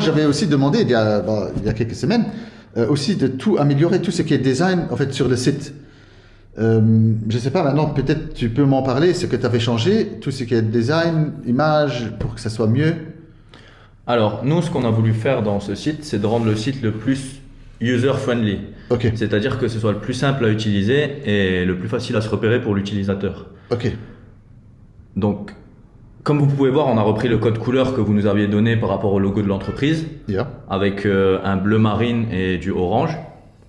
J'avais aussi demandé il y a quelques semaines aussi de tout améliorer, tout ce qui est design en fait sur le site. Je ne sais pas maintenant, peut-être tu peux m'en parler, ce que tu avais changé, tout ce qui est design, image, pour que ça soit mieux. Alors, nous, ce qu'on a voulu faire dans ce site, c'est de rendre le site le plus user-friendly. Ok, C'est-à-dire que ce soit le plus simple à utiliser et le plus facile à se repérer pour l'utilisateur. ok, Donc, comme vous pouvez voir, on a repris le code couleur que vous nous aviez donné par rapport au logo de l'entreprise, yeah. avec un bleu marine et du orange.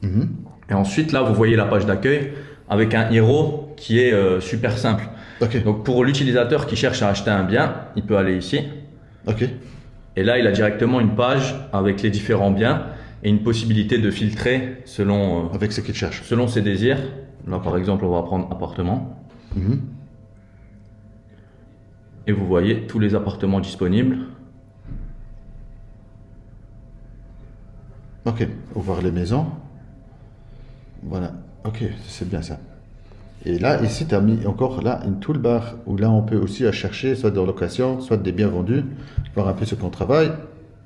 Mhm. Et ensuite, là, vous voyez la page d'accueil avec un héros qui est super simple. Ok, Donc, pour l'utilisateur qui cherche à acheter un bien, il peut aller ici. ok, Et là, il a directement une page avec les différents biens et une possibilité de filtrer avec ce qu'il cherche. selon ses désirs. Là, par exemple, on va prendre appartement. Mhm. Et vous voyez tous les appartements disponibles. Ok, on va voir les maisons. Voilà, ok, c'est bien ça. Et là, ici, tu as mis encore là une toolbar où là, on peut aussi chercher soit des locations, soit des biens vendus, voir un peu ce qu'on travaille,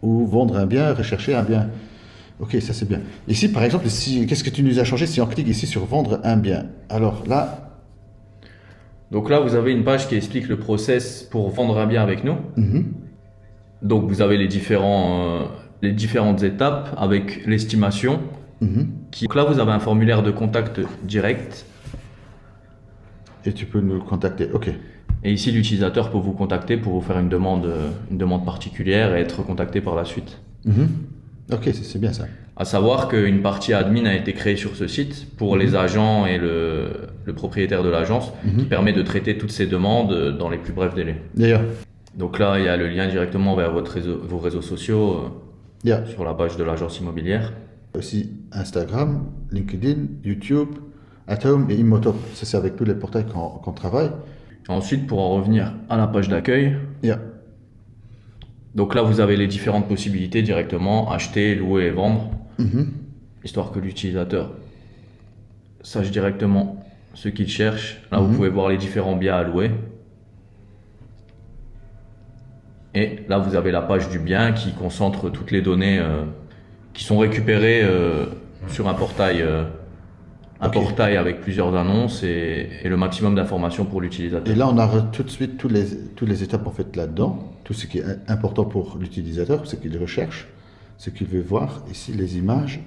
ou vendre un bien, rechercher un bien. Ok, ça c'est bien. Ici, par exemple, qu'est-ce que tu nous as changé si on clique ici sur vendre un bien? Alors là, Donc là, vous avez une page qui explique le process pour vendre un bien avec nous. mhm, Donc vous avez les différentes étapes avec l'estimation. mhm. Donc là, vous avez un formulaire de contact direct. Et tu peux nous contacter. Ok, Et ici, l'utilisateur peut vous contacter pour vous faire une demande particulière et être contacté par la suite. mhm. Ok, c'est bien ça. À savoir qu'une partie admin a été créée sur ce site pour les agents et le propriétaire de l'agence qui permet de traiter toutes ces demandes dans les plus brefs délais. D'ailleurs, Donc là, il y a le lien directement vers vos réseaux sociaux il y a sur la page de l'agence immobilière. aussi Instagram, LinkedIn, YouTube, Atom et Immotop. Ça, c'est avec tous les portails qu'on travaille. Ensuite, pour en revenir à la page d'accueil, Il y a donc là, vous avez les différentes possibilités directement, acheter, louer et vendre, mhm. histoire que l'utilisateur sache directement ce qu'il cherche. Là, vous pouvez voir les différents biens à louer. Et là, vous avez la page du bien qui concentre toutes les données qui sont récupérées sur un portail avec plusieurs annonces et le maximum d'informations pour l'utilisateur. Et là, on a tout de suite toutes les étapes en fait là-dedans, tout ce qui est important pour l'utilisateur, ce qu'il recherche, ce qu'il veut voir. Ici, les images,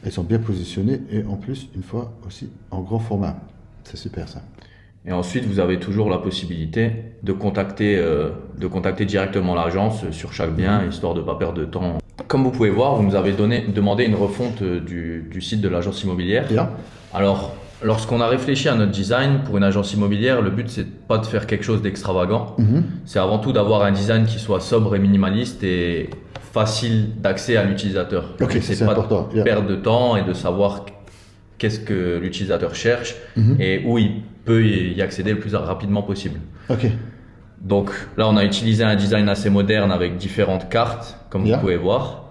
elles sont bien positionnées et en plus, une fois aussi en grand format. C'est super ça. Et ensuite, vous avez toujours la possibilité de contacter directement l'agence sur chaque bien, histoire de ne pas perdre de temps. Comme vous pouvez voir, vous nous avez demandé une refonte du site de l'agence immobilière. Bien. Alors, lorsqu'on a réfléchi à notre design pour une agence immobilière, le but c'est pas de faire quelque chose d'extravagant. C'est avant tout d'avoir un design qui soit sobre et minimaliste et facile d'accès à l'utilisateur. Ok, Donc, c'est pas important. de perdre de temps et de savoir qu'est-ce que l'utilisateur cherche et où il peut y accéder le plus rapidement possible. Ok. Donc là, on a utilisé un design assez moderne avec différentes cartes, comme Yeah. vous pouvez voir.